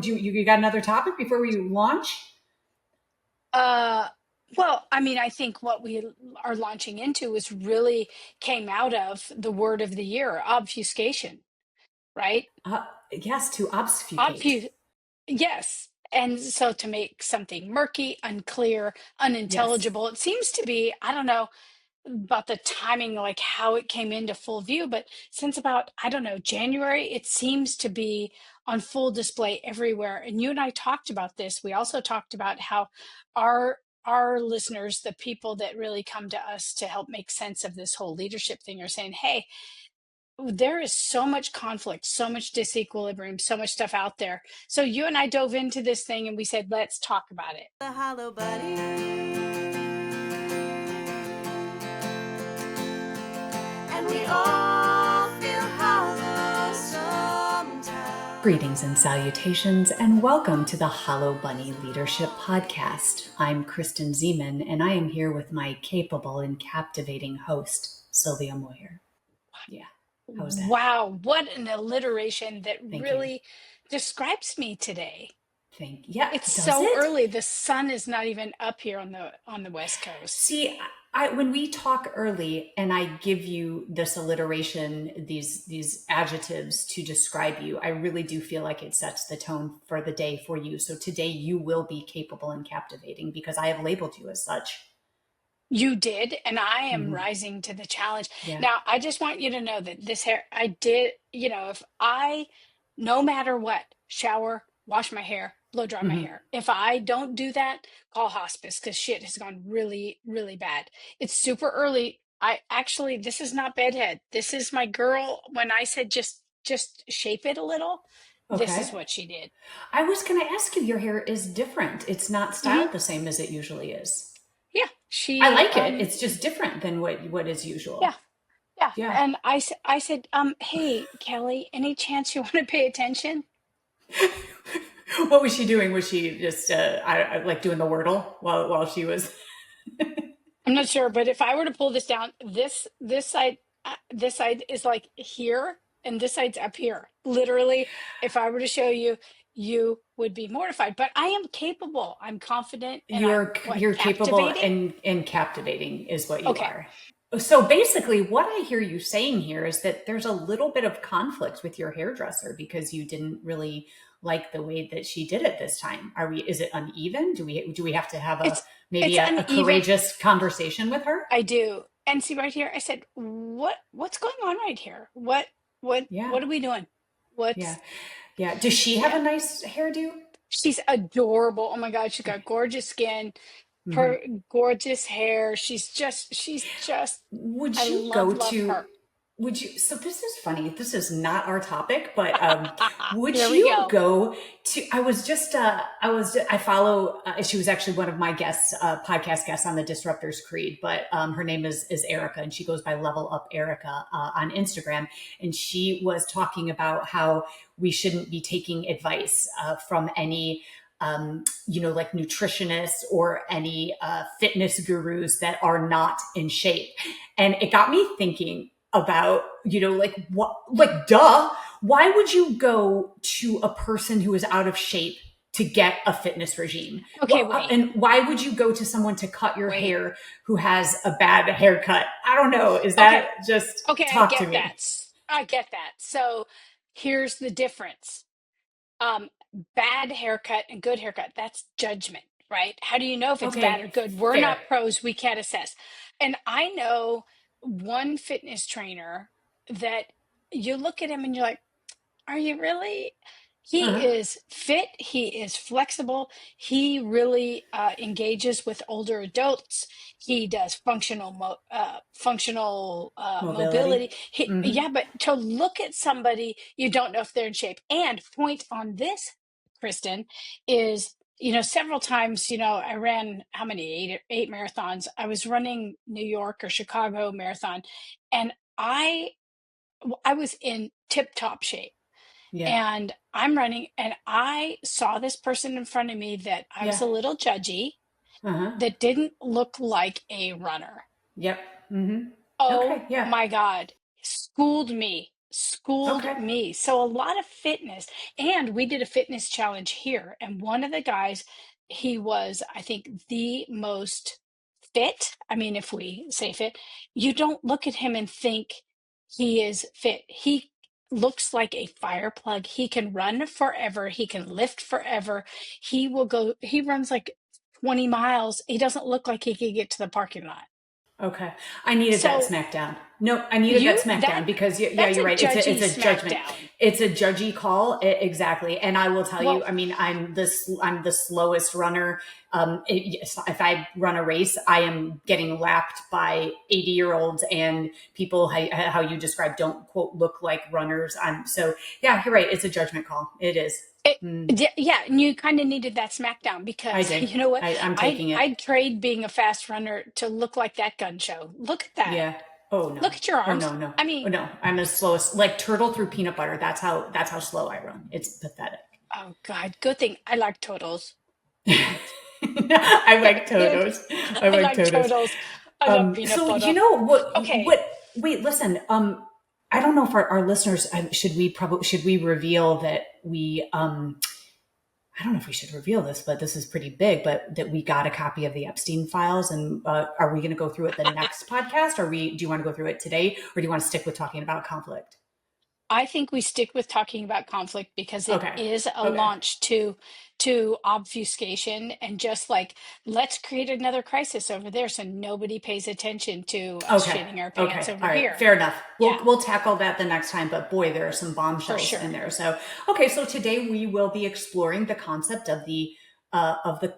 you got another topic before we launch? Uh, well, I mean, I think what we are launching into is really came out of the word of the year, obfuscation, right? Yes, to obfuscate. Obfu Yes. And so to make something murky, unclear, Yes. unintelligible, it seems to be, I don't know about the timing, like how it came into full view, but since about, I don't know, January, it seems to be on full display everywhere. And you and I talked about this. We also talked about how our listeners, the people that really come to us to help make sense of this whole leadership thing, are saying, hey, there is so much conflict, so much disequilibrium, so much stuff out there. So you and I dove into this thing and we said, let's talk about it. The Hollow Buddy. And we all feel hollow sometimes. Greetings and salutations, and welcome to the Hollow Bunny Leadership Podcast. I'm Kristen Zeman, and I am here with my capable and captivating host, Sylvia Moyer. Yeah, how was that? Wow, what an alliteration that Thank you. really describes me today. Yeah, It's does so it? early. The sun is not even up here on the West Coast. See, when we talk early and I give you this alliteration, these adjectives to describe you, I really do feel like it sets the tone for the day for you. So today you will be capable and captivating because I have labeled you as such. You did, and I am Mhm. rising to the challenge. Yeah. Now, I just want you to know that this hair, I did, if I, no matter what, shower, wash my hair, blow dry my Hmm. hair. If I don't do that, call hospice because shit has gone really, really bad. It's super early. This is not bedhead. This is my girl. When I said just shape it a little, this is Okay. what she did. I was going to ask you, your hair is different. It's not Hmm. styled the same as it usually is. Yeah, I she, like it. It's just different than what is yeah. usual. Yeah, Yeah. and I said, hey, Kelly, any chance you want to pay attention? What was she doing? Was she just like doing the wordle while she was? I'm not sure, but if I were to pull this down, this side is like here, and this side's up here. Literally, if I were to show you, you would be mortified. But I am capable. I'm confident, and I'm what You're capable captivating. and captivating is what you Okay, are. So basically, what I hear you saying here is that there's a little bit of conflict with your hairdresser because you didn't really like the way that she did it this time. Are we? Is it uneven? Do we have to have a it's maybe it's a uneven. courageous conversation with her? I do, and see right here. I said, what's going on right here? Yeah, What are we doing? yeah, What's yeah. Does she have a Yeah. nice hairdo? She's adorable. Oh my God, she's got gorgeous skin, Hmm. her gorgeous hair. Would I you go love to, her. would you, so this is funny. This is not our topic, but would Here we you go. go to, I follow, she was actually one of my guests, podcast guests on the Disruptors Creed, but her name is Erica and she goes by Level Up Erica on Instagram. And she was talking about how we shouldn't be taking advice from any like nutritionists or any fitness gurus that are not in shape. And it got me thinking about, like what, like, duh, why would you go to a person who is out of shape to get a fitness regime? Okay, wait, And why would you go to someone to cut your wait. hair who has a bad haircut? I don't know. Is Okay, that just okay, I talk to get that. me? I get that. So here's the difference. Um, Bad haircut and good haircut, that's judgment, right? How do you know if it's bad or Okay, good? We're fair. not pros, we can't assess. And I know one fitness trainer that you look at him and you're like, are you really? He Uh-huh. is fit. He is flexible. He really engages with older adults. He does functional Mobility. mobility. Yeah, Hmm. but to look at somebody, you don't know if they're in shape. And point on this, Kristen, is several times. I ran how many eight marathons. I was running New York or Chicago marathon, and I was in tip top shape Yeah. and I'm running, and I saw this person in front of me that I was Yeah. a little judgy, Uh-huh. that didn't look like a runner. Yep. Hmm. Oh Okay. Yeah. my God, schooled me. schooled Okay. me. So a lot of fitness, and we did a fitness challenge here. And one of the guys, he was, I think, the most fit. I mean, if we say fit, you don't look at him and think he is fit. He looks like a fire plug. He can run forever. He can lift forever. He runs like 20 miles. He doesn't look like he could get to the parking lot. Okay. I needed that So smackdown. No, I needed that that smackdown because yeah, that's you're a right. judgy It's a judgment. smackdown. It's a judgy call. Exactly. And I will tell you, Well, I mean, I'm the slowest runner. If I run a race, I am getting lapped by 80-year-olds and people how you describe don't quote look like runners. So yeah, you're right. It's a judgment call. It is. It, Mm, yeah, and you kind of needed that smackdown I because did. you know what? I'm I taking it. I'd trade being a fast runner to look like that gun show. Look at that. Yeah. Oh no. Look at your Oh arms. no, no. I Oh mean, no. I'm as slow as like turtle through peanut butter. That's how slow I run. It's pathetic. oh God, good thing I like totals. I like Totos. I I like like Totos. totals. I love peanut So you butter. know what? Okay, What? Wait, listen. I don't know if our listeners should we reveal that we I don't know if we should reveal this, but this is pretty big. But that we got a copy of the Epstein files, and are we going to go through it the next podcast? Or do you want to go through it today, or do you want to stick with talking about conflict? I think we stick with talking about conflict because it Okay. is a Okay. launch to obfuscation and just like let's create another crisis over there so nobody pays attention to us Okay. shitting our pants Okay. over All right. here. Fair enough. Yeah, We'll tackle that the next time, but boy, there are some for bombshells in sure. there. So, okay. So today we will be exploring the concept of the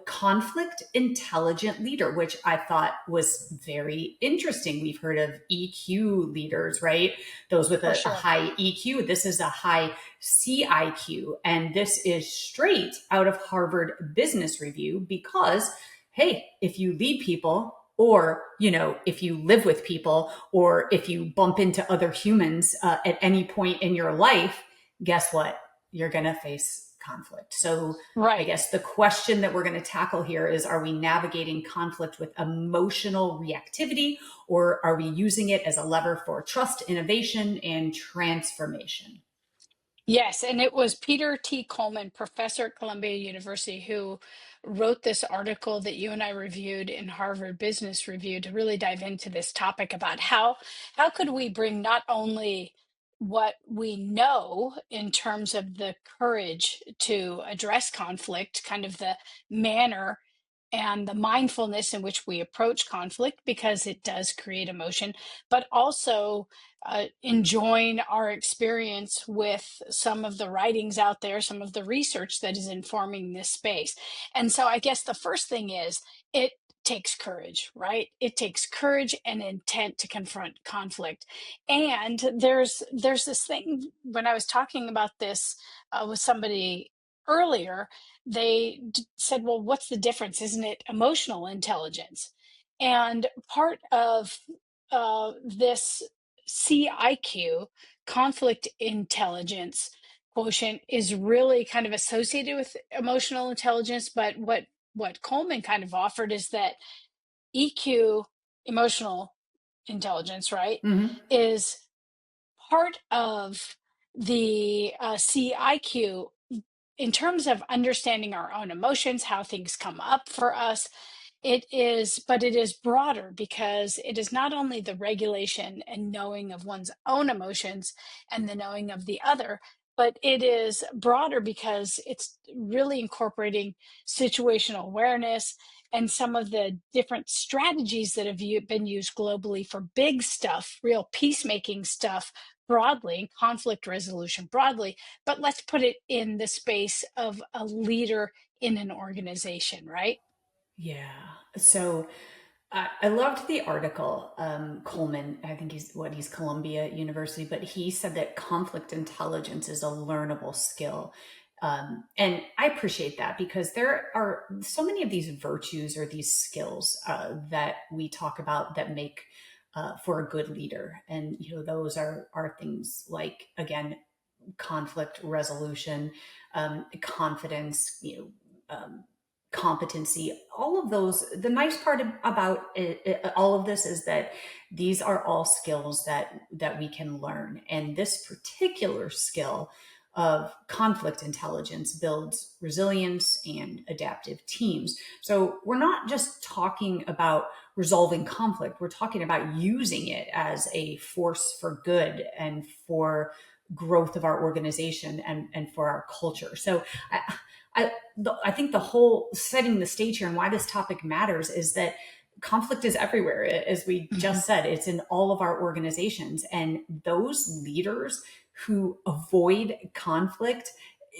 conflict intelligent leader, which I thought was very interesting. We've heard of EQ leaders, right? Those with For a sure. high EQ. This is a high CIQ. And this is straight out of Harvard Business Review because hey, if you lead people or, if you live with people or if you bump into other humans at any point in your life, guess what? You're going to face conflict. So I Right. guess the question that we're going to tackle here is, are we navigating conflict with emotional reactivity or are we using it as a lever for trust, innovation, and transformation? Yes, and it was Peter T. Coleman, professor at Columbia University, who wrote this article that you and I reviewed in Harvard Business Review to really dive into this topic about how could we bring not only what we know in terms of the courage to address conflict, kind of the manner and the mindfulness in which we approach conflict because it does create emotion, but also enjoying our experience with some of the writings out there, some of the research that is informing this space. And so I guess the first thing is it takes courage, right? It takes courage and intent to confront conflict. And there's this thing when I was talking about this with somebody earlier, they said, well, what's the difference? Isn't it emotional intelligence? And part of this CIQ, conflict intelligence quotient, is really kind of associated with emotional intelligence. But what Coleman kind of offered is that EQ, emotional intelligence, right, Mm-hmm. is part of the CIQ in terms of understanding our own emotions, how things come up for us. But it is broader because it is not only the regulation and knowing of one's own emotions and the knowing of the other, but it is broader because it's really incorporating situational awareness and some of the different strategies that have been used globally for big stuff, real peacemaking stuff broadly, and conflict resolution broadly. But let's put it in the space of a leader in an organization, right? Yeah. So I loved the article. Coleman, I think he's Columbia University, but he said that conflict intelligence is a learnable skill. And I appreciate that because there are so many of these virtues or these skills that we talk about that make for a good leader. And, those are things like, again, conflict resolution, confidence, competency, all of those. The nice part about all of this is that these are all skills that we can learn. And this particular skill of conflict intelligence builds resilience and adaptive teams. So we're not just talking about resolving conflict, we're talking about using it as a force for good and for growth of our organization and for our culture. So I think the whole setting the stage here and why this topic matters is that conflict is everywhere. As we just said, it's in all of our organizations. And those leaders who avoid conflict,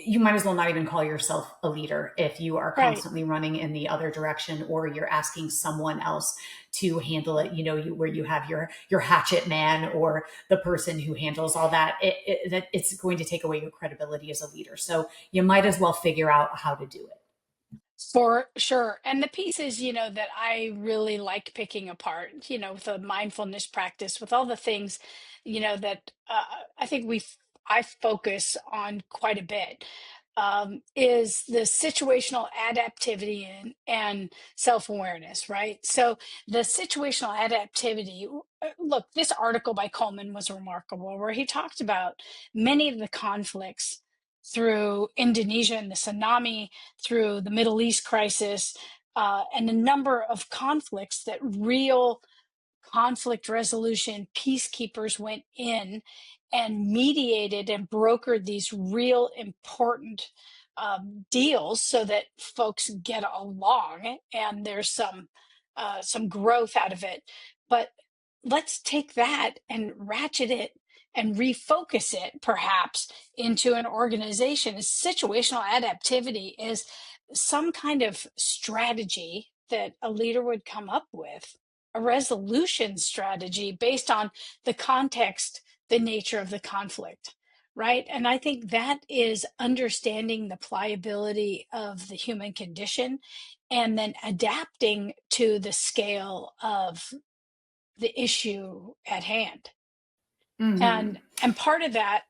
you might as well not even call yourself a leader if you are Right. constantly running in the other direction, or you're asking someone else to handle it, where you have your hatchet man or the person who handles all that. It's going to take away your credibility as a leader. So you might as well figure out how to do it. For sure. And the pieces, that I really like picking apart, with the mindfulness practice, with all the things, that I think I focus on quite a bit, is the situational adaptivity and self-awareness, right? So the situational adaptivity, look, this article by Coleman was remarkable, where he talked about many of the conflicts through Indonesia and the tsunami, through the Middle East crisis, and a number of conflicts that real conflict resolution peacekeepers went in and mediated and brokered these real important deals so that folks get along and there's some growth out of it. But let's take that and ratchet it and refocus it perhaps into an organization. Situational adaptivity is some kind of strategy that a leader would come up with, a resolution strategy based on the context, the nature of the conflict, right? And I think that is understanding the pliability of the human condition and then adapting to the scale of the issue at hand. Mm-hmm. And part of that,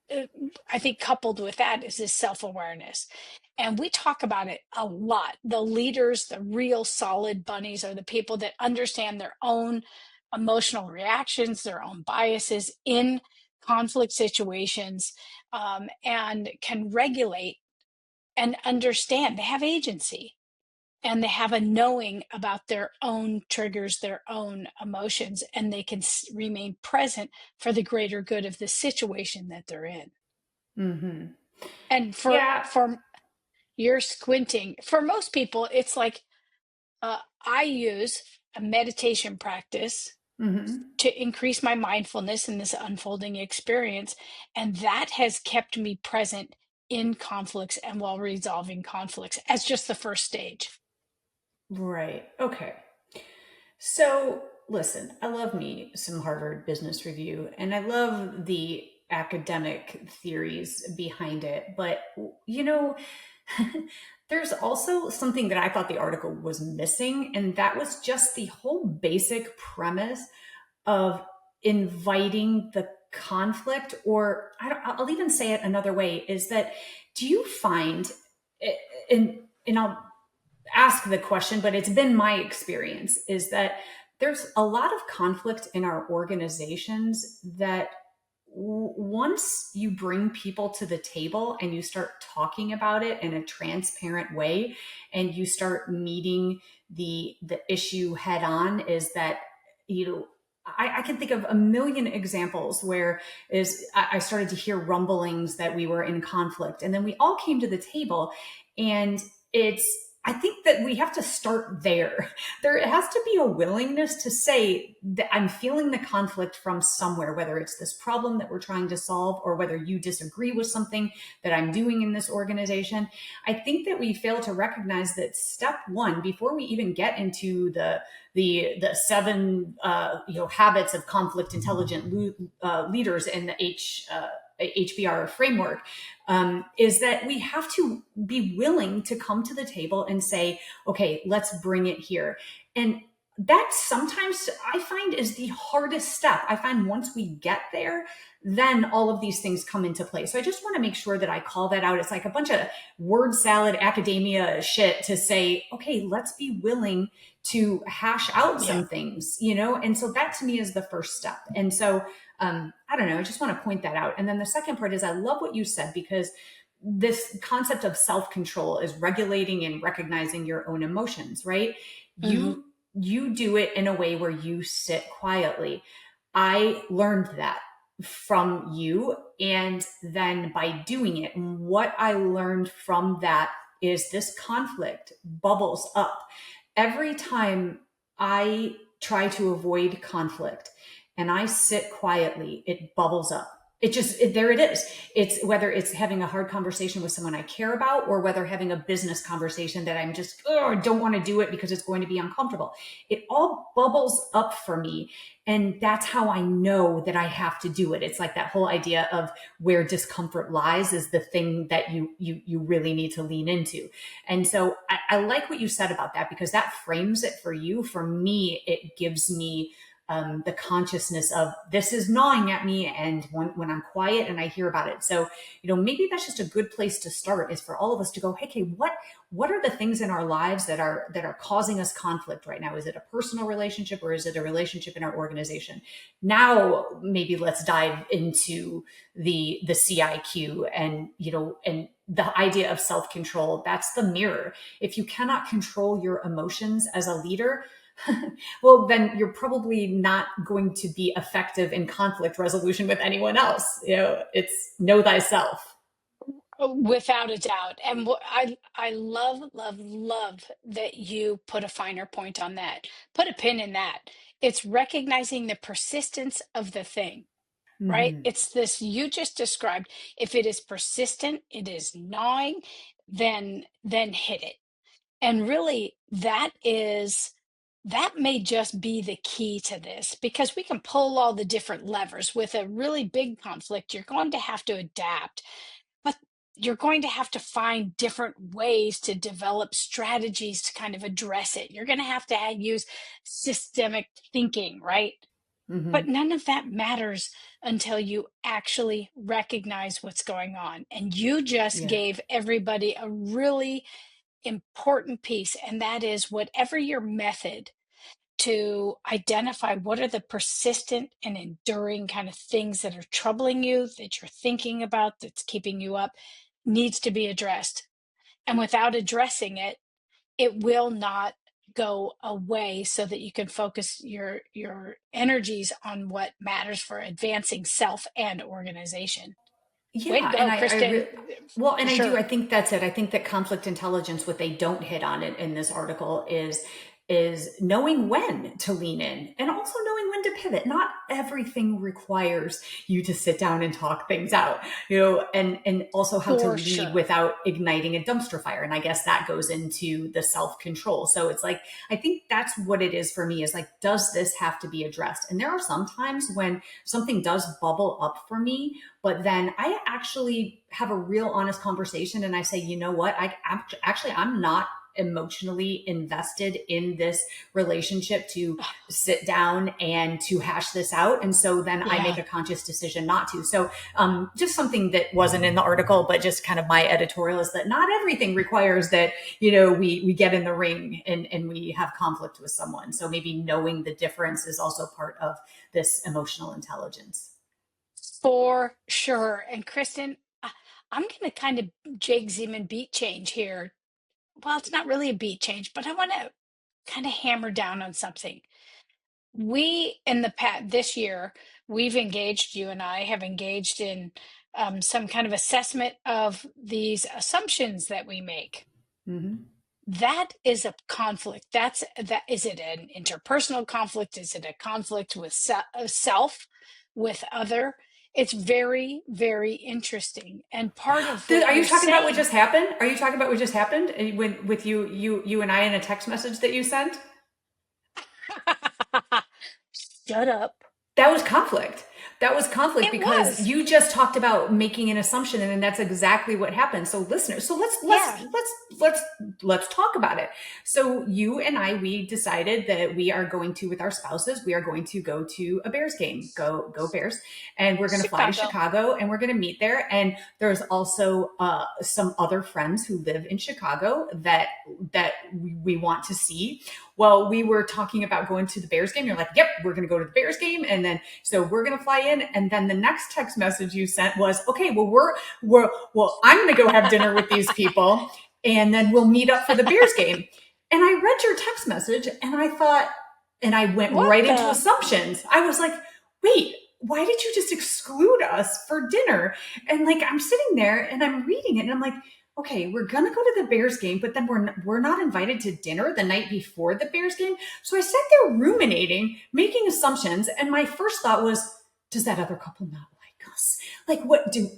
I think, coupled with that, is this self-awareness. And we talk about it a lot. The leaders, the real solid bunnies, are the people that understand their own emotional reactions, their own biases in conflict situations, and can regulate and understand. They have agency and they have a knowing about their own triggers, their own emotions, and they can remain present for the greater good of the situation that they're in. Mm-hmm. And Yeah. for you're squinting. For most people, it's like I use a meditation practice Mm-hmm. to increase my mindfulness in this unfolding experience, and that has kept me present in conflicts and while resolving conflicts as just the first stage. Right. Okay. So, listen, I love me some Harvard Business Review, and I love the academic theories behind it. But, you know, there's also something that I thought the article was missing, and that was just the whole basic premise of inviting the conflict, or I'll even say it another way, is that do you find, and I'll ask the question, but it's been my experience, is that there's a lot of conflict in our organizations that once you bring people to the table and you start talking about it in a transparent way and you start meeting the issue head on, is that I can think of a million examples where I started to hear rumblings that we were in conflict, and then we all came to the table, and I think that we have to start there. There has to be a willingness to say that I'm feeling the conflict from somewhere, whether it's this problem that we're trying to solve or whether you disagree with something that I'm doing in this organization. I think that we fail to recognize that step one, before we even get into the seven habits of conflict intelligent leaders in the HBR framework, is that we have to be willing to come to the table and say, okay, let's bring it here. And that sometimes I find is the hardest step. I find once we get there, then all of these things come into play. So I just want to make sure that I call that out. It's like a bunch of word salad academia shit to say, okay, let's be willing to hash out Yeah. some things, you know? And so that to me is the first step. And so, I don't know, I just want to point that out. And then the second part is I love what you said, because this concept of self-control is regulating and recognizing your own emotions, right? Hmm. You do it in a way where you sit quietly. I learned that from you. And then by doing it, what I learned from that is this conflict bubbles up. Every time I try to avoid conflict and I sit quietly, it bubbles up. There it is. It's whether it's having a hard conversation with someone I care about, or whether having a business conversation that I'm just, oh, don't want to do it because it's going to be uncomfortable. It all bubbles up for me. And that's how I know that I have to do it. It's like that whole idea of where discomfort lies is the thing that you really need to lean into. And so I like what you said about that, because that frames it for you. For me, it gives me the consciousness of this is gnawing at me, and when I'm quiet and I hear about it. So, maybe that's just a good place to start, is for all of us to go, hey, okay, what are the things in our lives that are causing us conflict right now? Is it a personal relationship, or is it a relationship in our organization? Now, maybe let's dive into the CIQ, and the idea of self-control. That's the mirror. If you cannot control your emotions as a leader, well, then you're probably not going to be effective in conflict resolution with anyone else. It's know thyself. Without a doubt. And I love, love, love that you put a finer point on that. Put a pin in that. It's recognizing the persistence of the thing, right? Mm-hmm. It's this you just described. If it is persistent, it is gnawing, then hit it. And really, that may just be the key to this, because we can pull all the different levers. With a really big conflict, you're going to have to adapt, but you're going to have to find different ways to develop strategies to kind of address it. You're going to have to use systemic thinking, right? Mm-hmm. But none of that matters until you actually recognize what's going on. And you just Yeah. gave everybody a really important piece, and that is whatever your method to identify what are the persistent and enduring kind of things that are troubling you, that you're thinking about, that's keeping you up, needs to be addressed. And without addressing it, it will not go away, so that you can focus your energies on what matters for advancing self and organization. Way to Yeah, and go, Kristen. well, For and I do. I sure. think that's it. I think that conflict intelligence, what they don't hit on in this article, is knowing when to lean in, and also knowing when to pivot. Not everything requires you to sit down and talk things out, and also how to For lead sure. without igniting a dumpster fire. And I guess that goes into the self control. So it's like, I think that's what it is for me, is like, does this have to be addressed? And there are some times when something does bubble up for me, but then I actually have a real honest conversation and I say, you know what? I'm not emotionally invested in this relationship to sit down and to hash this out. And so then I make Yeah. a conscious decision not to. So just something that wasn't in the article, but just kind of my editorial, is that not everything requires that, we get in the ring and we have conflict with someone. So maybe knowing the difference is also part of this emotional intelligence. For sure. And Kristen, I'm going to kind of Jake Zeman beat change here. Well, it's not really a beat change, but I want to kind of hammer down on something. We, in the past, this year, we've engaged, you and I have engaged in some kind of assessment of these assumptions that we make. Mm-hmm. That is a conflict. That is it an interpersonal conflict? Is it a conflict with self, with other? It's very, very interesting. And part of what Are you you're talking about what saying, just happened? Are you talking about what just happened with you and I in a text message that you sent? shut up. That was conflict. That was conflict It because was. you just talked about making an assumption, and that's exactly what happened. So, listeners, so Yeah. let's talk about it. So, you and I, we decided that we are going to, with our spouses, we are going to go to a Bears game. Go Bears! And we're going to fly to Chicago. Chicago, and we're going to meet there. And there's also some other friends who live in Chicago that we want to see. Well, we were talking about going to the Bears game. You're like, yep, we're going to go to the Bears game. And then, so we're going to fly in. And then the next text message you sent was, okay, well, I'm going to go have dinner with these people and then we'll meet up for the Bears game. And I read your text message and I thought, and I went What right into the? assumptions. I was like, wait, why did you just exclude us for dinner? And like, I'm sitting there and I'm reading it and I'm like, okay, we're going to go to the Bears game, but then we're not invited to dinner the night before the Bears game. So I sat there ruminating, making assumptions. And my first thought was, does that other couple not like us? Like,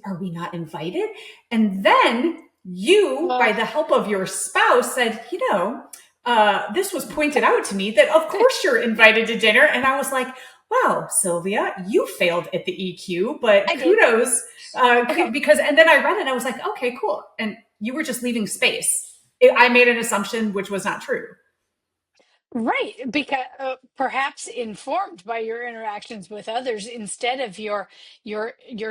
are we not invited? And then you, by Well, the help of your spouse, said, this was pointed out to me that of course you're invited to dinner. And I was like, wow, Sylvia, you failed at the EQ, but I did. kudos. Okay. Because, and then I read it and I was like, okay, cool. And you were just leaving space. I made an assumption which was not true. Right, because perhaps informed by your interactions with others, instead of your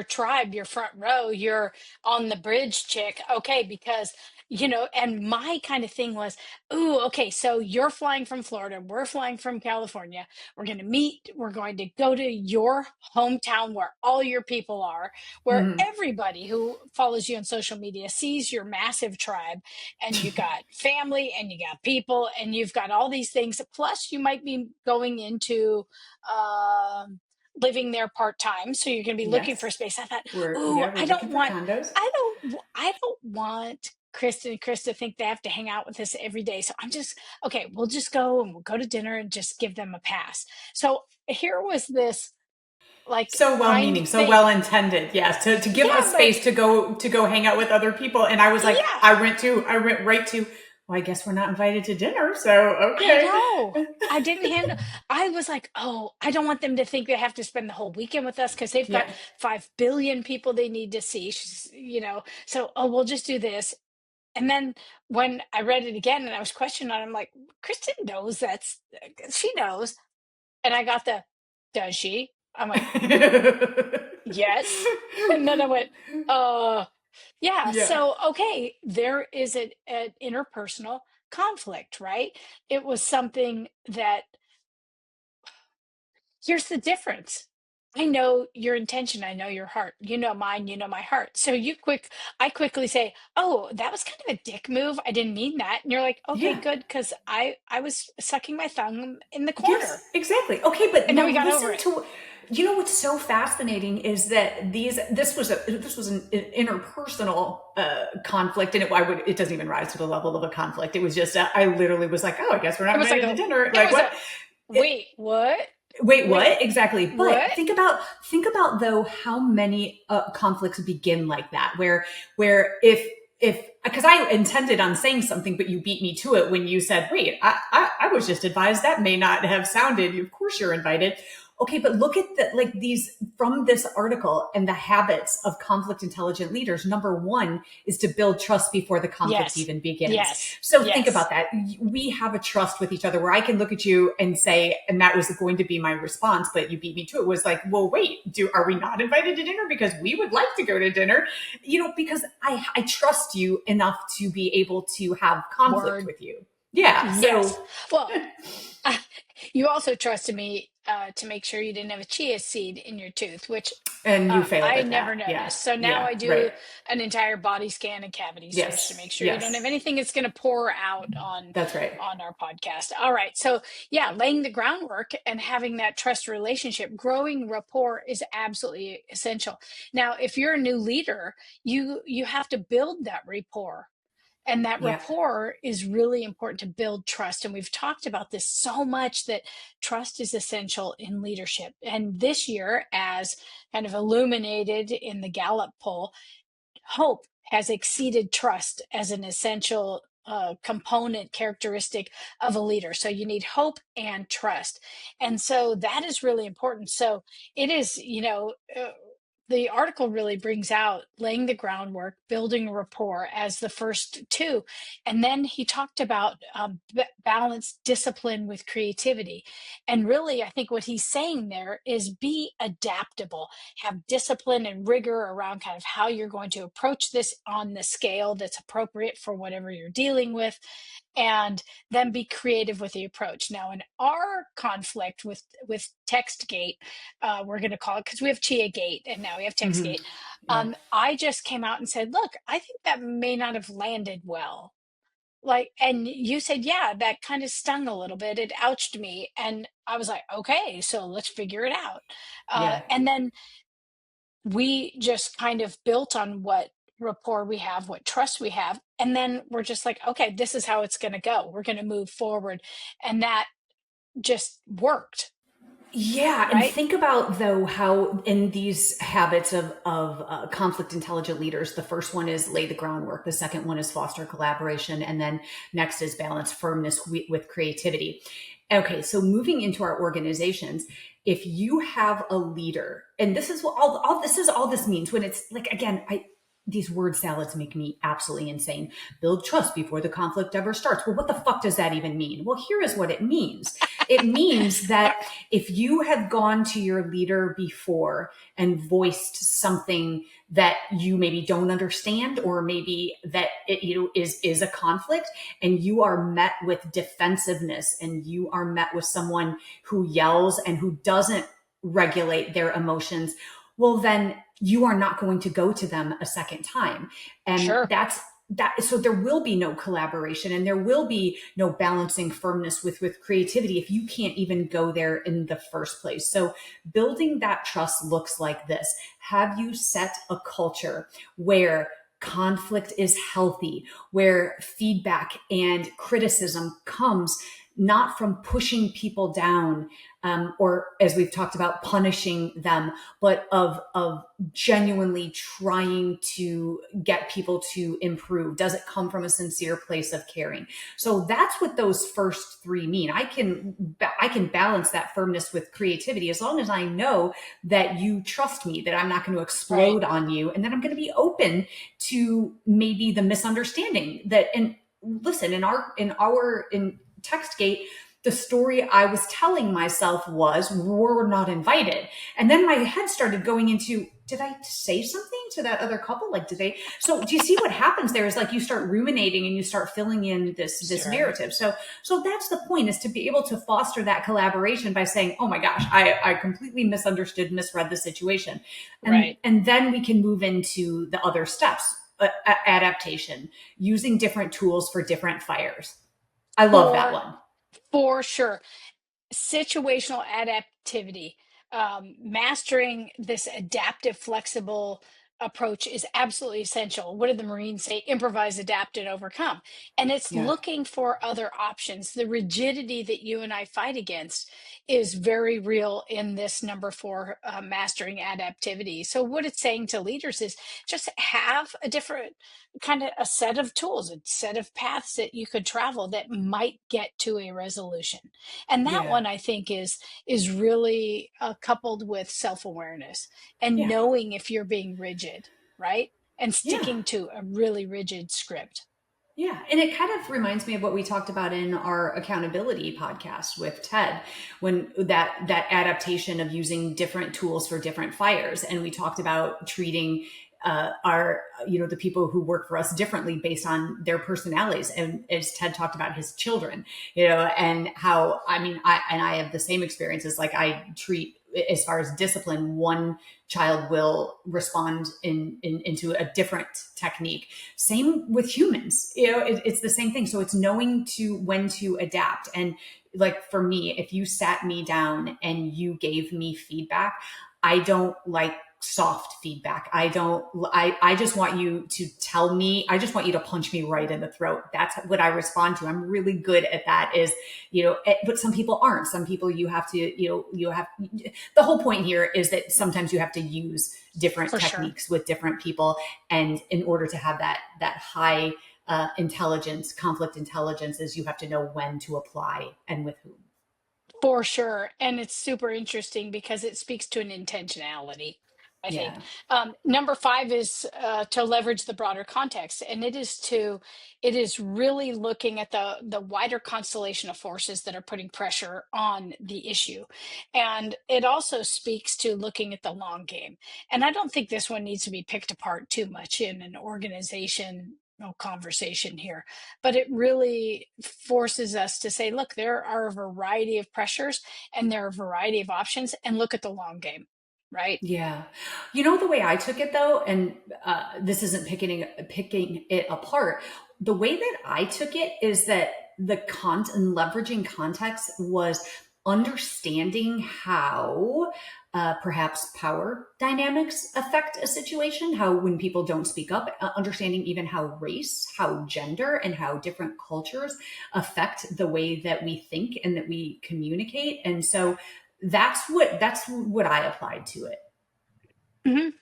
tribe, your front row, your on the bridge chick. Okay, because and my kind of thing was, ooh, okay, so you're flying from Florida, we're flying from California. We're going to meet. We're going to go to your hometown where all your people are, where Mm-hmm. everybody who follows you on social media sees your massive tribe, and you got family and you got people and you've got all these things, plus you might be going into um living there part-time, so you're going to be looking for Yes. space. I thought, We're, oh, yeah, we're looking for condos. I don't want Kristen and Chris to think they have to hang out with us every day. So I'm just, okay, we'll just go and we'll go to dinner and just give them a pass. So here was this like So well kind meaning, so thing. well intended. Yes. To give Yeah, us but space to go hang out with other people. And I was like, yeah, I went right to, well, I guess we're not invited to dinner. So, I okay. know. I didn't handle. I was like, oh, I don't want them to think they have to spend the whole weekend with us because they've got Yeah. 5 billion people they need to see. So oh, we'll just do this. And then when I read it again and I was questioning it, I'm like, Kristen knows she knows. And I got the, does she? I'm like, yes. And then I went, uh, yeah. Yeah. So, okay, there is an interpersonal conflict, right? It was something that, here's the difference. I know your intention. I know your heart. You know mine. You know my heart. So I quickly say, oh, that was kind of a dick move. I didn't mean that. And you're like, okay, Yeah. good. Because I was sucking my thumb in the Yes, corner. exactly. Okay, but And then now we got over listen it. to, what's so fascinating is that this was an interpersonal conflict, and it doesn't even rise to the level of a conflict. It was just I literally was like, oh, I guess we're It not was like invited to dinner. it Like was what? a, It, wait, what? Wait, Wait, what? Exactly. But what? think about though how many conflicts begin like that, where if because I intended on saying something, but you beat me to it when you said, "Wait, I was just advised that may not have sounded. Of course, you're invited." Okay, but look at these from this article and the habits of conflict intelligent leaders. Number one is to build trust before the conflict Yes. even begins. Yes. So think about Yes. that. We have a trust with each other where I can look at you and say, and that was going to be my response, but you beat me to it, was like, well, wait, are we not invited to dinner? Because we would like to go to dinner, because I trust you enough to be able to have conflict Word. with you. Yeah. Yes. So, Well, uh, you also trusted me to make sure you didn't have a chia seed in your tooth, which and you failed I at never that. Yeah. noticed. So now Yeah. I do Right. an entire body scan and cavity search to Yes. make sure you don't Yes. have anything that's going to pour out That's right. on our podcast. All right. So yeah, laying the groundwork and having that trust relationship, growing rapport is absolutely essential. Now, if you're a new leader, you have to build that rapport, and that Yeah. rapport is really important to build trust. And we've talked about this so much, that trust is essential in leadership. And this year, as kind of illuminated in the Gallup poll, hope has exceeded trust as an essential component characteristic of a leader. So you need hope and trust. And so that is really important. So it is, the article really brings out laying the groundwork, building rapport as the first two. And then he talked about balance discipline with creativity. And really, I think what he's saying there is be adaptable, have discipline and rigor around kind of how you're going to approach this on the scale that's appropriate for whatever you're dealing with, and then be creative with the approach. Now, in our conflict with TextGate, we're going to call it, because we have Chia Gate and now we have Mhm. TextGate. Yeah. I just came out and said, look, I think that may not have landed well. Like, and you said, yeah, that kind of stung a little bit. It ouched me. And I was like, okay, so let's figure it out. Yeah. And then we just kind of built on what rapport we have, what trust we have. And then we're just like, okay, this is how it's going to go. We're going to move forward. And that just worked, Yeah, and right? think about though how in these habits of conflict intelligent leaders, the first one is lay the groundwork, the second one is foster collaboration, and then next is balance firmness with creativity. Okay, so moving into our organizations, if you have a leader, and this is what all this means when it's like again, I these word salads make me absolutely insane. Build trust before the conflict ever starts. Well, what the fuck does that even mean? Well, here is what it means. It means Uh, that if you have gone to your leader before and voiced something that you maybe don't understand, or maybe that is a conflict, and you are met with defensiveness, and you are met with someone who yells and who doesn't regulate their emotions, well, then you are not going to go to them a second time. And sure. that's that. So there will be no collaboration, and there will be no balancing firmness with creativity if you can't even go there in the first place. So building that trust looks like this. Have you set a culture where conflict is healthy, where feedback and criticism comes not from pushing people down, or as we've talked about, punishing them, but of genuinely trying to get people to improve? Does it come from a sincere place of caring? So that's what those first three mean. I can balance that firmness with creativity as long as I know that you trust me, that I'm not going to Right. explode on you, and that I'm going to be open to maybe the misunderstanding that. And listen, in TextGate, the story I was telling myself was we're not invited. And then my head started going into, did I say something to that other couple? Like, did they? So do you see what happens there is like you start ruminating and you start filling in this Sure. narrative. So that's the point, is to be able to foster that collaboration by saying, oh my gosh, I completely misunderstood, misread the situation. Right. And then we can move into the other steps. Adaptation, using different tools for different fires. I love that For one. for sure. Situational adaptivity, mastering this adaptive, flexible approach is absolutely essential. What did the Marines say? Improvise, adapt, and overcome. And it's Yeah. looking for other options. The rigidity that you and I fight against is very real in this number four, mastering adaptivity. So, what it's saying to leaders is just have a different kind of a set of tools, a set of paths that you could travel that might get to a resolution. And that Yeah. one, I think, is really coupled with self-awareness and Yeah. knowing if you're being rigid, right, and Yeah. sticking to a really rigid script. Yeah. And it kind of reminds me of what we talked about in our accountability podcast with Ted, when that adaptation of using different tools for different fires. And we talked about treating our, the people who work for us differently based on their personalities. And as Ted talked about his children, and how, I have the same experiences. Like I treat, as far as discipline, one child will respond into a different technique. Same with humans. It's the same thing. So it's knowing when to adapt. And like for me, if you sat me down and you gave me feedback, I don't like soft feedback. I just want you to tell me, I just want you to punch me right in the throat. That's what I respond to. I'm really good at that, is, but some people aren't. Some people you have to, the whole point here is that sometimes you have to use different For sure. techniques with different people. And in order to have that high intelligence, conflict intelligence, is you have to know when to apply and with whom. For sure. And it's super interesting because it speaks to an intentionality, I think. Yeah. Number five is to leverage the broader context. And it is really looking at the wider constellation of forces that are putting pressure on the issue. And it also speaks to looking at the long game. And I don't think this one needs to be picked apart too much in an organization conversation here, but it really forces us to say, look, there are a variety of pressures and there are a variety of options, and look at the long game, right? Yeah. You know, the way I took it though, and this isn't picking it apart. The way that I took it is that the and leveraging context was understanding how perhaps power dynamics affect a situation, how when people don't speak up, understanding even how race, how gender, and how different cultures affect the way that we think and that we communicate. And so that's what I applied to it. Mhm.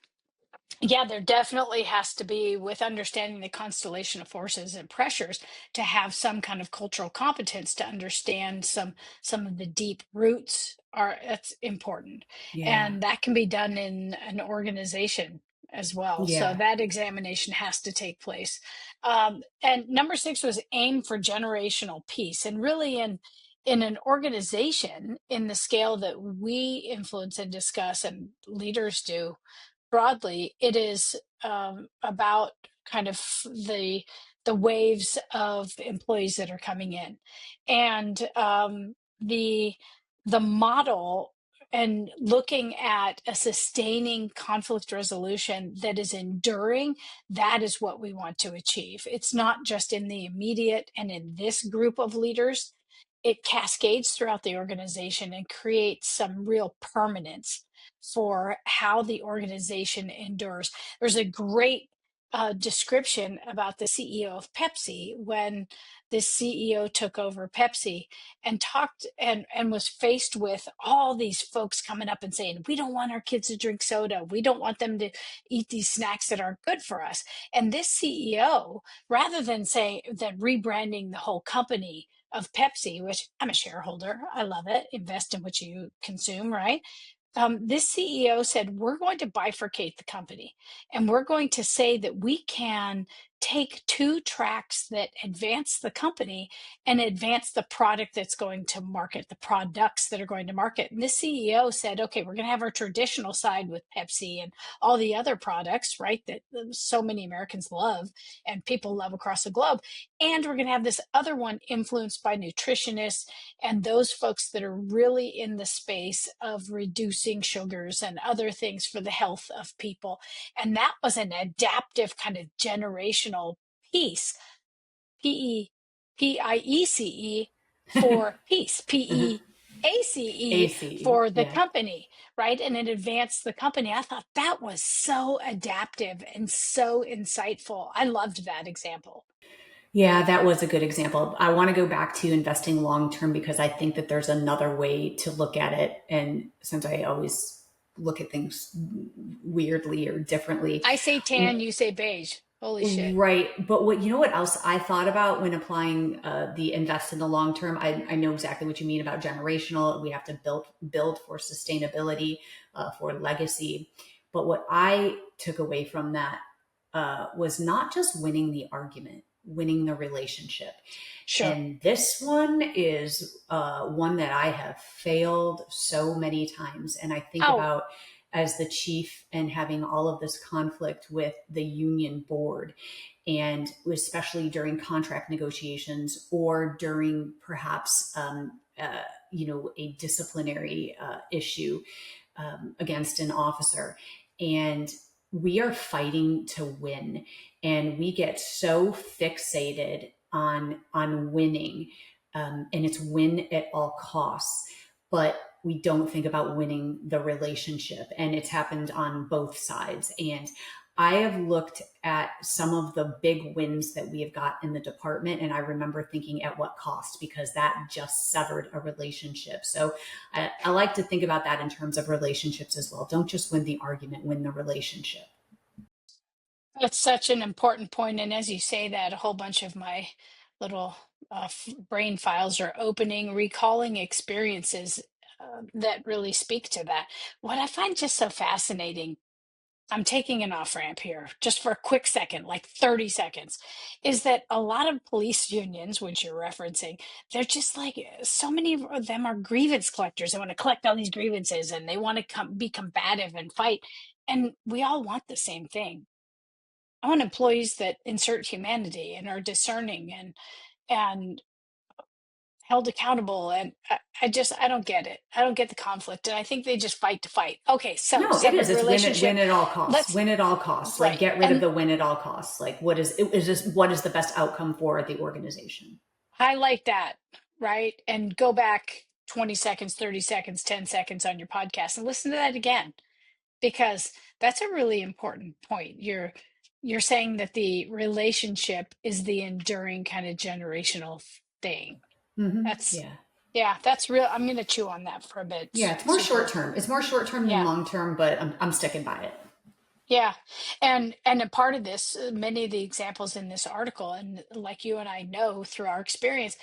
Yeah, there definitely has to be, with understanding the constellation of forces and pressures, to have some kind of cultural competence to understand some of the deep roots are that's important. Yeah. And that can be done in an organization as well. So Yeah. that examination has to take place. And number six was aim for generational peace. And really in an organization in the scale that we influence and discuss and leaders do broadly, it is about kind of the waves of employees that are coming in, and the model and looking at a sustaining conflict resolution that is enduring. That is what we want to achieve. It's not just in the immediate and in this group of leaders. It cascades throughout the organization and creates some real permanence for how the organization endures. There's a great description about the CEO of Pepsi when this CEO took over Pepsi and talked and was faced with all these folks coming up and saying, we don't want our kids to drink soda. We don't want them to eat these snacks that aren't good for us. And this CEO, rather than rebranding the whole company of Pepsi, which I'm a shareholder, I love it, invest in what you consume, right? This CEO said, we're going to bifurcate the company and we're going to say that we can take two tracks that advance the company and advance the product that's going to market, the products that are going to market. And this CEO said, okay, we're going to have our traditional side with Pepsi and all the other products, right, that so many Americans love and people love across the globe. And we're going to have this other one influenced by nutritionists and those folks that are really in the space of reducing sugars and other things for the health of people. And that was an adaptive kind of generational piece, PEPIECE for peace, PEACE AC. for the Yeah. company, right? And it advanced the company. I thought that was so adaptive and so insightful. I loved that example. Yeah, that was a good example. I want to go back to investing long term because I think that there's another way to look at it. And since I always look at things weirdly or differently, I say tan, you say beige. Holy shit. right. But what else I thought about when applying the invest in the long term? I know exactly what you mean about generational. We have to build for sustainability, for legacy. But what I took away from that was not just winning the argument, winning the relationship. Sure. And this one is one that I have failed so many times. And I think Oh, about as the chief and having all of this conflict with the union board, and especially during contract negotiations or during perhaps a disciplinary issue against an officer. And we are fighting to win, and we get so fixated on winning, and it's win at all costs, but we don't think about winning the relationship. And it's happened on both sides. And I have looked at some of the big wins that we have got in the department, and I remember thinking, at what cost? Because that just severed a relationship. So I like to think about that in terms of relationships as well. Don't just win the argument, win the relationship. That's such an important point. And as you say that, a whole bunch of my little brain files are opening, recalling experiences that really speak to that. What I find just so fascinating, I'm taking an off ramp here just for a quick second, like 30 seconds, is that a lot of police unions, which you're referencing, they're just like so many of them are grievance collectors. They want to collect all these grievances and they want to be combative and fight. And we all want the same thing. I want employees that insert humanity and are discerning and held accountable. And I don't get it. I don't get the conflict. And I think they just fight to fight. Okay, so No, it is. severed It's relationship. win at all costs. Let's Win at all costs. Like right. get rid of And the win at all costs. Like what is the best outcome for the organization? highlight that, right? And go back 20 seconds, 30 seconds, 10 seconds on your podcast and listen to that again because that's a really important point. You're saying that the relationship is the enduring kind of generational thing. That's Yeah. yeah, that's real. I'm going to chew on that for a bit. Yeah, it's more short Super. term. It's more short term than Yeah. long term, but I'm sticking by it. Yeah. And a part of this, many of the examples in this article, and like you and I know through our experience,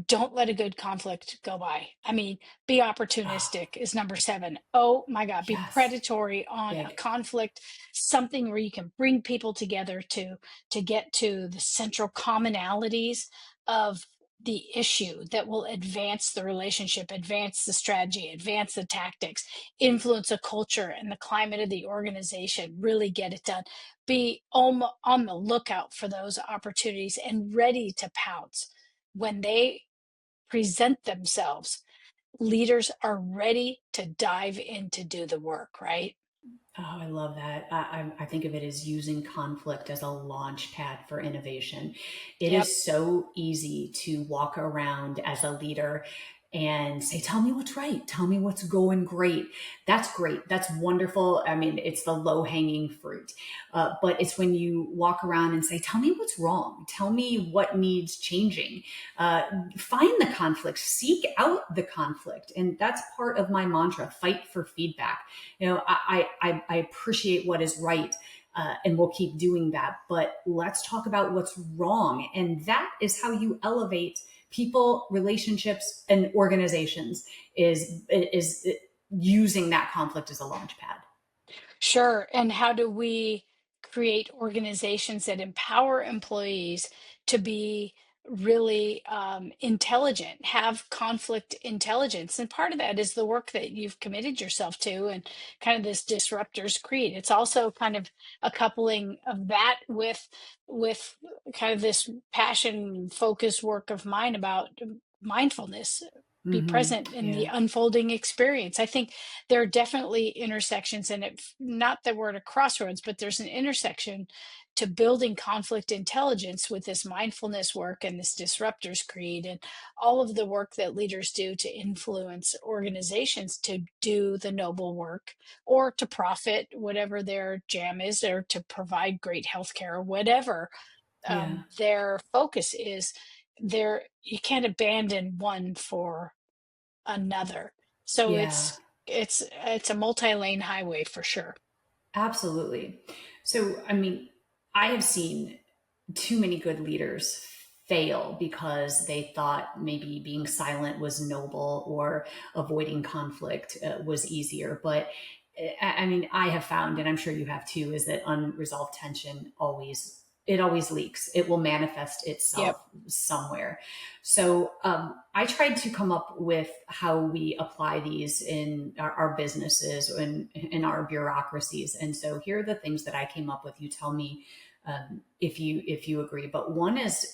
don't let a good conflict go by. I mean, be Oh, opportunistic is number 7. Oh my God, be yes. predatory on a Big. conflict, something where you can bring people together to get to the central commonalities of the issue that will advance the relationship, advance the strategy, advance the tactics, influence a culture and the climate of the organization, really get it done. Be on the lookout for those opportunities and ready to pounce when they present themselves. Leaders are ready to dive in to do the work, right? Oh, I love that. I think of it as using conflict as a launch pad for innovation. It Yep. is so easy to walk around as a leader and say, tell me what's right. Tell me what's going great. That's great. That's wonderful. I mean, it's the low hanging fruit. But it's when you walk around and say, tell me what's wrong. Tell me what needs changing. Uh, Find the conflict, seek out the conflict. And that's part of my mantra, fight for feedback. You know, I appreciate what is right. And we'll keep doing that. But let's talk about what's wrong. And that is how you elevate people, relationships, and organizations is using that conflict as a launch pad. Sure. And how do we create organizations that empower employees to be really intelligent, have conflict intelligence? And part of that is the work that you've committed yourself to and kind of this disruptors creed. It's also kind of a coupling of that with kind of this passion focused work of mine about mindfulness. Be present in the Yeah. unfolding experience. I think there are definitely intersections and not that we're at a crossroads, but there's an intersection to building conflict intelligence with this mindfulness work and this disruptors creed and all of the work that leaders do to influence organizations to do the noble work or to profit whatever their jam is or to provide great healthcare or whatever Yeah. their focus is. There you can't abandon one for another. So Yeah. it's a multi-lane highway for sure. Absolutely. So, I mean, I have seen too many good leaders fail because they thought maybe being silent was noble or avoiding conflict was easier. But I mean, I have found, and I'm sure you have too, is that unresolved tension always leaks. It will manifest Yep. itself somewhere. So I tried to come up with how we apply these in our businesses and in our bureaucracies. And so here are the things that I came up with. You tell me if you agree. But one is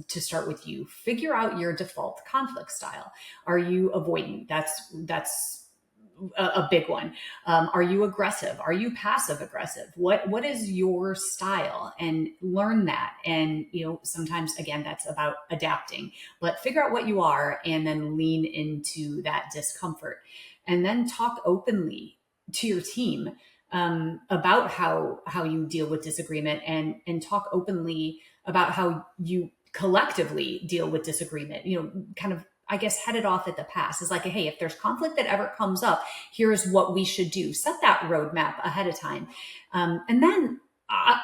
to start with you. Figure out your default conflict style. Are you avoidant? That's a big one. Are you aggressive? Are you passive aggressive? What is your style? And learn that. And sometimes again, that's about adapting. But figure out what you are, and then lean into that discomfort, and then talk openly to your team about how you deal with disagreement, and talk openly about how you collectively deal with disagreement. Kind of, I guess, head it off at the pass is like, hey, if there's conflict that ever comes up, here's what we should do. Set that roadmap ahead of time. And then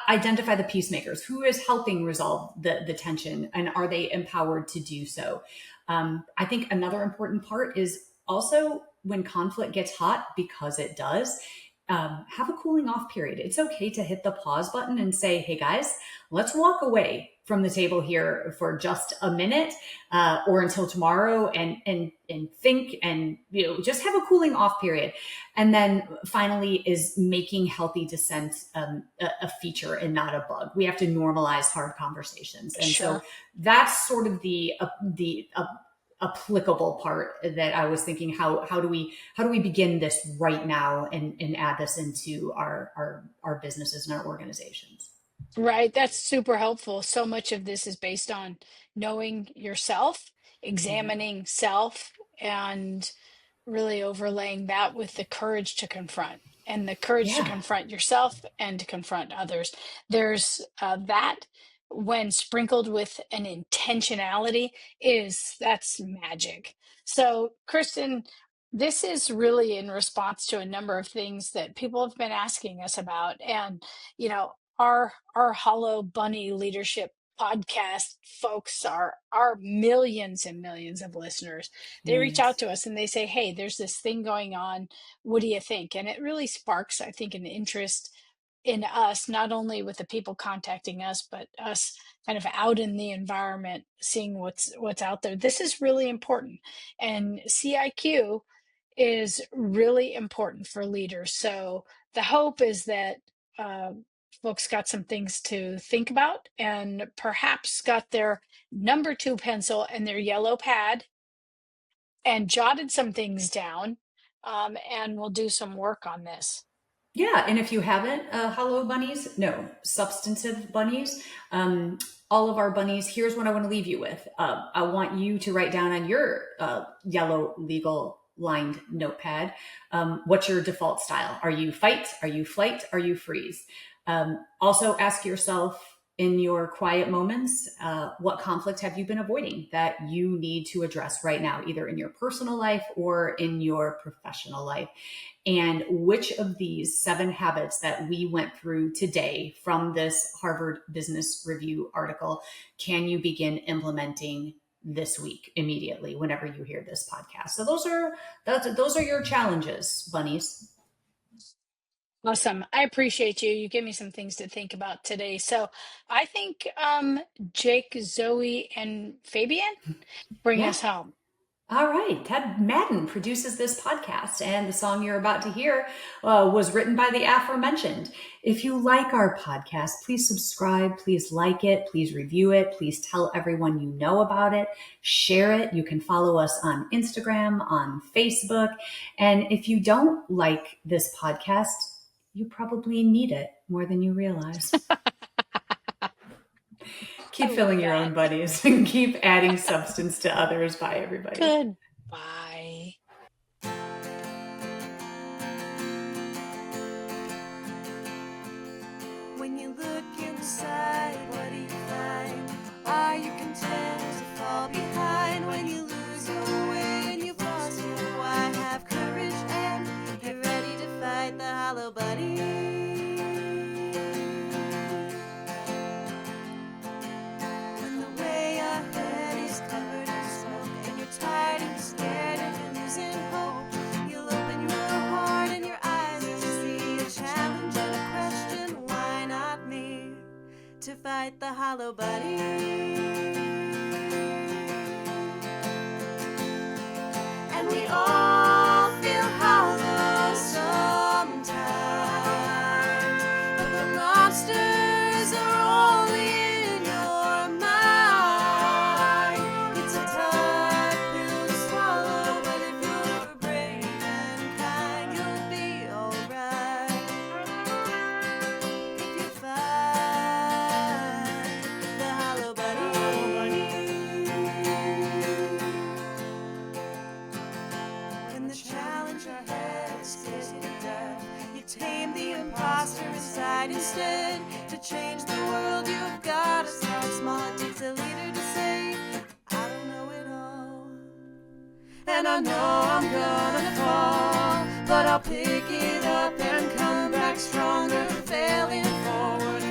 identify the peacemakers. Who is helping resolve the tension, and are they empowered to do so? I think another important part is also when conflict gets hot, because it does, have a cooling off period. It's okay to hit the pause button and say, hey guys, let's walk away from the table here for just a minute, or until tomorrow, and think, and just have a cooling off period. And then finally is making healthy dissent a feature and not a bug. We have to normalize hard conversations. And Sure. so that's sort of the applicable part that I was thinking, how do we begin this right now and add this into our businesses and our organizations? Right. That's super helpful. So much of this is based on knowing yourself, Yeah. examining self, and really overlaying that with the courage to confront, and the courage to Yeah. confront yourself and to confront others. There's that, when sprinkled with an intentionality, that's magic. So, Kristen, this is really in response to a number of things that people have been asking us about. And, our Hollow Bunny Leadership podcast folks are millions and millions of listeners. They reach out Millions. to us and they say, hey, there's this thing going on, what do you think? And it really sparks, I think, an interest in us, not only with the people contacting us, but us kind of out in the environment, seeing what's out there. This is really important, and CIQ is really important for leaders. So the hope is that uh, folks got some things to think about, and perhaps got their number two pencil and their yellow pad and jotted some things down, and we'll do some work on this. Yeah, and if you haven't, hollow bunnies, no, substantive bunnies, all of our bunnies, here's what I want to leave you with. I want you to write down on your yellow legal lined notepad, what's your default style? Are you fight? Are you flight? Are you freeze? Also ask yourself in your quiet moments, what conflict have you been avoiding that you need to address right now, either in your personal life or in your professional life? And which of these 7 habits that we went through today from this Harvard Business Review article can you begin implementing this week immediately whenever you hear this podcast? So those are your challenges, bunnies. Awesome. I appreciate you. You gave me some things to think about today. So I think Jake, Zoe, and Fabian bring Yeah. us home. All right. Ted Madden produces this podcast, and the song you're about to hear was written by the aforementioned. If you like our podcast, please subscribe, please like it, please review it, please tell everyone you know about it, share it. You can follow us on Instagram, on Facebook. And if you don't like this podcast, you probably need it more than you realize. Keep I filling love your that. own bunnies and keep adding substance to others. Bye, everybody. Goodbye. When you look inside, what do you find? Are you content to fall behind? When you lose your way and you've lost your why, have courage and get ready to fight the hollow bunny. When the way ahead is covered in smoke and you're tired and you're scared and you're losing hope, you'll open your heart and your eyes to see a challenge and a question. Why not me? To fight the hollow bunny. And we all feel hollow sometimes, but the monsters are only in your mind. It's a tough pill to swallow, but if you're brave and kind, you'll be alright. If you fight the hollow bunny. When the challenge ahead scares you to death, you tame the imposter inside instead. To change the world, you've got to start small. It takes a leader to say, I don't know it all. And I know I'm gonna fall, but I'll pick it up and come back stronger, failing forward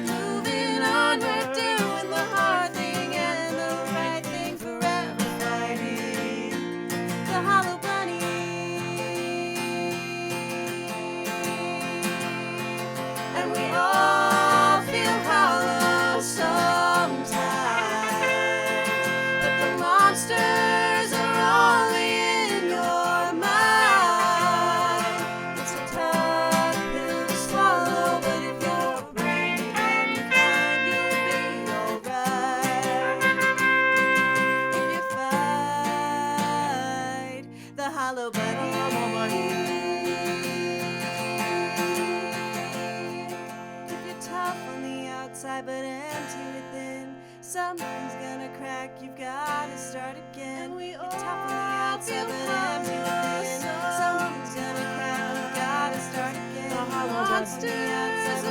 monsters are only in your mind. It's a tough pill to swallow, but if you're brave and kind, you'll be alright. If you fight the hollow buddy. If you're tough on the outside but empty within, something's gonna crack, you've gotta start again. And we you're tough on the outside but empty within, something's gonna crack, you've gotta start again. The monsters